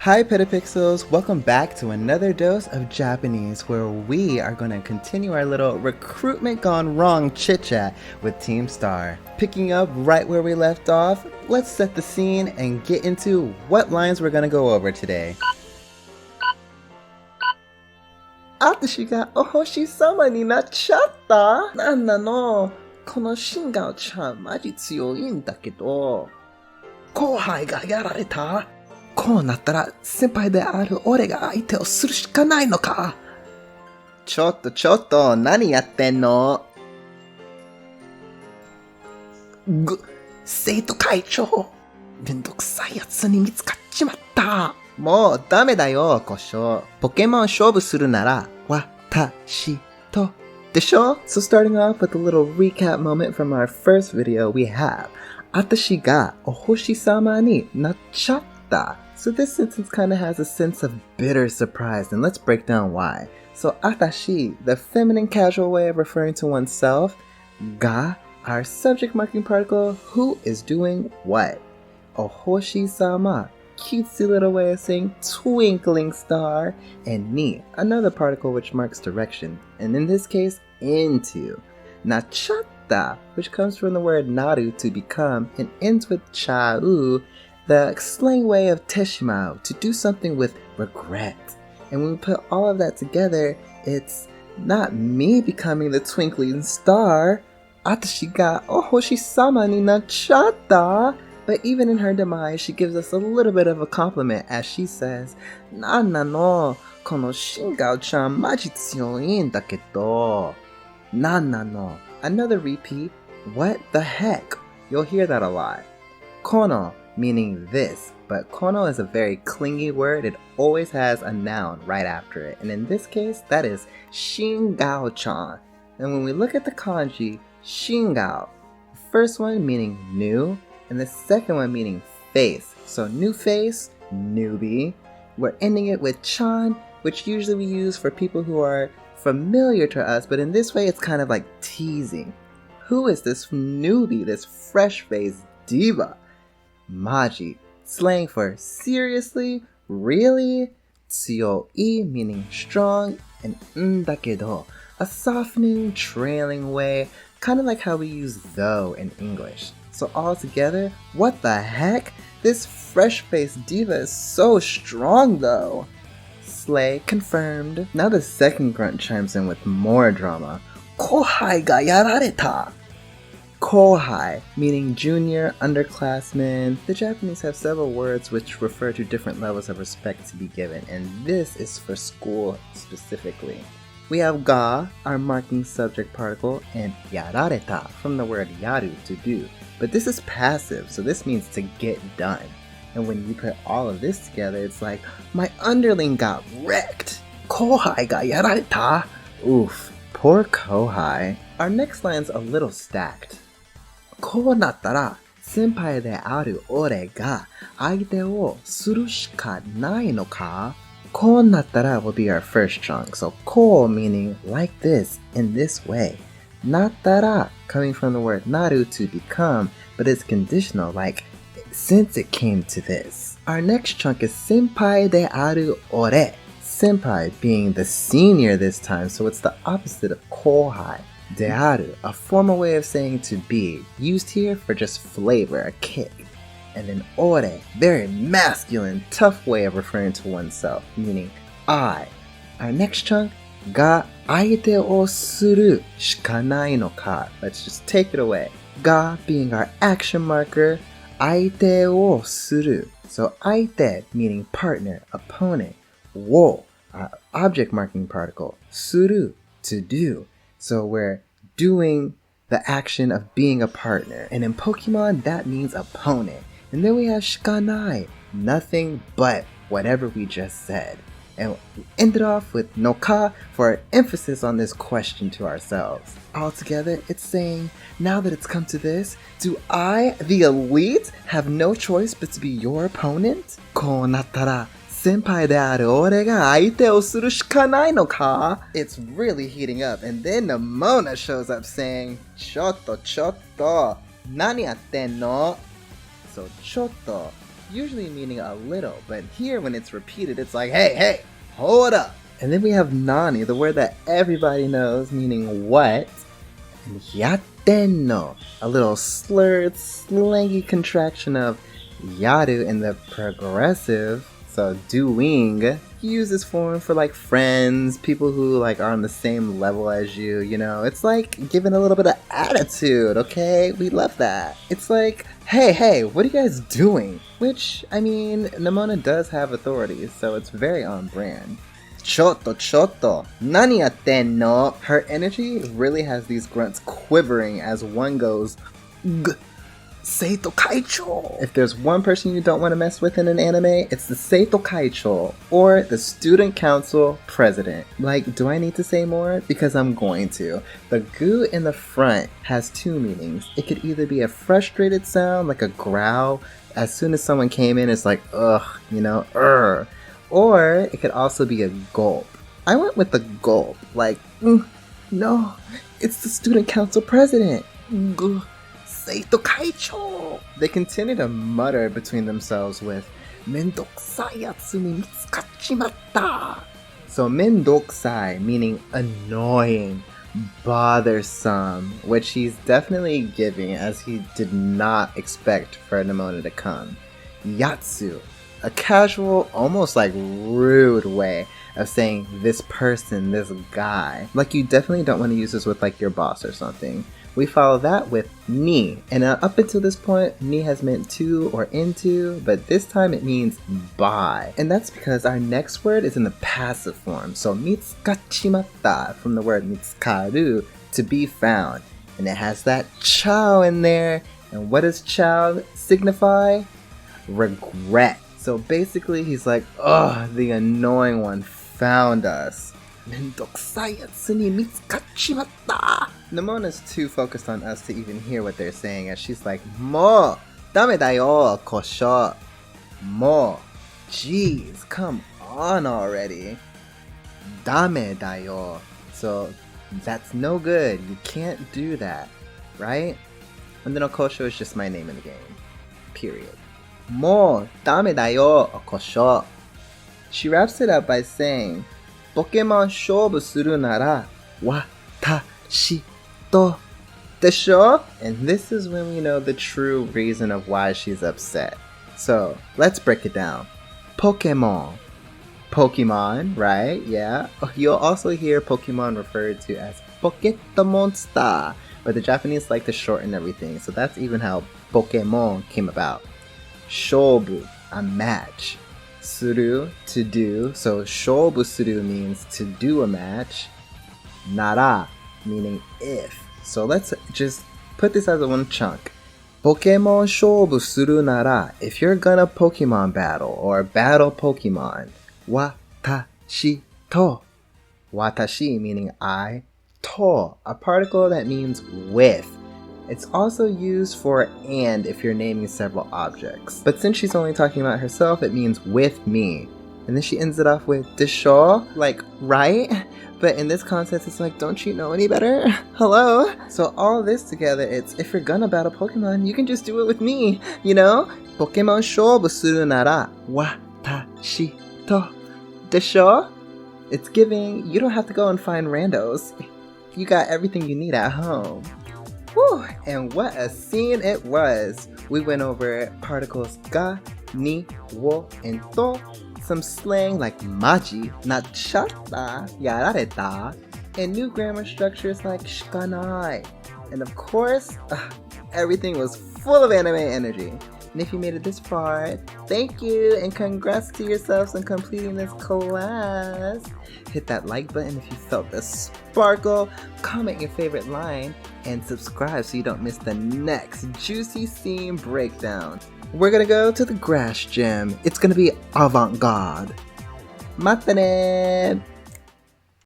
Hi Petapixels, welcome back to another dose of Japanese where we are going to continue our little recruitment gone wrong chit-chat with Team Star. Picking up right where we left off, let's set the scene and get into what lines we're going to go over today. 私がお星様になっちゃった。なんなの？このシンガオちゃんマジ強いんだけど。後輩がやられた。こうなったら先輩である俺が相手をするしかないのか。ちょっと何やってんの？生徒会長、めんどくさいやつに見つかっちまった。もうダメだよ、故障。ポケモン勝負するなら私とでしょ? So starting off with a little recap moment from our first video, we have 私がお星様になっちゃった。So this sentence kind of has a sense of bitter surprise, and let's break down why. So atashi, the feminine casual way of referring to oneself, ga, our subject marking particle, who is doing what. Ohoshi-sama, cutesy little way of saying twinkling star, and ni, another particle which marks direction, and in this case, into. Nachatta, which comes from the word naru, to become, and ends with chau, the slang way of teshimao, to do something with regret. And when we put all of that together, it's not me becoming the twinkling star, atashi ga ohoshi-sama ni nachatta. But even in her demise, she gives us a little bit of a compliment as she says, Nanna no, kono Shingao-chan maji tsuyoii n da kedo. Nanna no. Another repeat, what the heck? You'll hear that a lot. Kono, meaning this, but kono is a very clingy word. It always has a noun right after it. And in this case, that is Shingao-chan. And when we look at the kanji, Shingao, the first one meaning new, and the second one meaning face. So new face, newbie. We're ending it with chan, which usually we use for people who are familiar to us, but in this way it's kind of like teasing. Who is this newbie, this fresh-faced diva? Maji, slang for seriously, really. Tsuyoi, meaning strong, and ndakedo, a softening, trailing way, kind of like how we use though in English. So all together, what the heck? This fresh-faced diva is so strong though. Slay confirmed. Now the second grunt chimes in with more drama. Kohai ga yarareta. Kohai, meaning junior, underclassmen. The Japanese have several words which refer to different levels of respect to be given, and this is for school specifically. We have ga, our marking subject particle, and yarareta, from the word yaru, to do. But this is passive, so this means to get done. And when you put all of this together, it's like, my underling got wrecked. Kohai ga yarareta. Oof, poor Kohai. Our next line's a little stacked. こうなったら、先輩である俺が相手をするしかないのか? こうなったら will be our first chunk. So こう meaning like this, in this way. なったら coming from the word naru, to become, but it's conditional, like since it came to this. Our next chunk is 先輩である俺. Senpai being the senior this time, so it's the opposite of kohai. Dearu, a formal way of saying to be, used here for just flavor, a kick. And then ore, very masculine, tough way of referring to oneself, meaning I. Our next chunk, ga aite o suru shikanai no ka. Let's just take it away. Ga being our action marker, aite o suru. So aite meaning partner, opponent. Wo, our object marking particle. Suru, to do. So we're doing the action of being a partner. And in Pokemon, that means opponent. And then we have shikanai, nothing but whatever we just said. And we ended off with no ka for our emphasis on this question to ourselves. Altogether, it's saying, now that it's come to this, do I, the elite, have no choice but to be your opponent? こうなったら senpai de aru ore ga aite o suru shikanai no ka? It's really heating up, and then Nemona shows up saying, chotto, nani yatten no? So chotto usually meaning a little, but here when it's repeated, it's like, hey, hold up. And then we have nani, the word that everybody knows, meaning what, and yatten no, a little slurred, slangy contraction of yaru in the progressive, so doing. You use this form for like friends, people who like are on the same level as you, you know, it's like giving a little bit of attitude, okay? We love that. It's like, hey, what are you guys doing? Which, I mean, Nemona does have authority, so it's very on brand. Chotto, nani yatten no? Her energy really has these grunts quivering as one goes, G. Seito Kaicho. If there's one person you don't want to mess with in an anime, it's the Seito Kaicho, or the student council president. Like, do I need to say more? Because I'm going to. The gu in the front has two meanings. It could either be a frustrated sound, like a growl. As soon as someone came in, it's like, ugh, you know, Or it could also be a gulp. I went with the gulp, like, no, it's the student council president. Seito Kaicho. They continue to mutter between themselves with mendokusai yatsu ni mitsukachimatta. So mendokusai meaning annoying, bothersome, which he's definitely giving as he did not expect for Nemona to come. Yatsu, a casual, almost like rude way of saying this person, this guy. Like you definitely don't want to use this with like your boss or something. We follow that with ni, and up until this point, ni has meant to or into, but this time it means by. And that's because our next word is in the passive form, so mitsukachimatta from the word mitsukaru, to be found. And it has that chao in there, and what does chao signify? Regret. So basically he's like, ugh, the annoying one found us. Nemona's too focused on us to even hear what they're saying, as she's like, Mo, dame da yo, kosho. Mo, jeez, come on already. Dame da yo. So that's no good. You can't do that, right? And then Okosho is just my name in the game. Period. Mo, dame da yo, Okosho. She wraps it up by saying, Pokémon 勝負するなら私とdesho? And this is when we know the true reason of why she's upset. So let's break it down. Pokémon, right? Yeah. You'll also hear Pokemon referred to as Pokémonster, but the Japanese like to shorten everything, so that's even how Pokémon came about. 勝負, a match. Suru, to do, so shobu suru means to do a match. Nara, meaning if. So let's just put this as a one chunk. Pokemon shobu suru nara, if you're gonna Pokemon battle or battle Pokemon. Watashi to. Watashi meaning I. To, a particle that means with. It's also used for and if you're naming several objects. But since she's only talking about herself, it means with me. And then she ends it off with desho, like, right? But in this context, it's like, don't you know any better? Hello? So all this together, it's if you're gonna battle Pokemon, you can just do it with me, you know? Pokemon shobu suru nara watashi to desho? It's giving, you don't have to go and find randos. You got everything you need at home. Whew, and what a scene it was! We went over particles ga, ni, wo, and to, some slang like maji, nachata, yarareta, and new grammar structures like shikanai. And of course, everything was full of anime energy. And if you made it this far, thank you and congrats to yourselves on completing this class. Hit that like button if you felt the sparkle, comment your favorite line, and subscribe so you don't miss the next juicy scene breakdown. We're gonna go to the grass gym. It's gonna be avant-garde. Mata ne!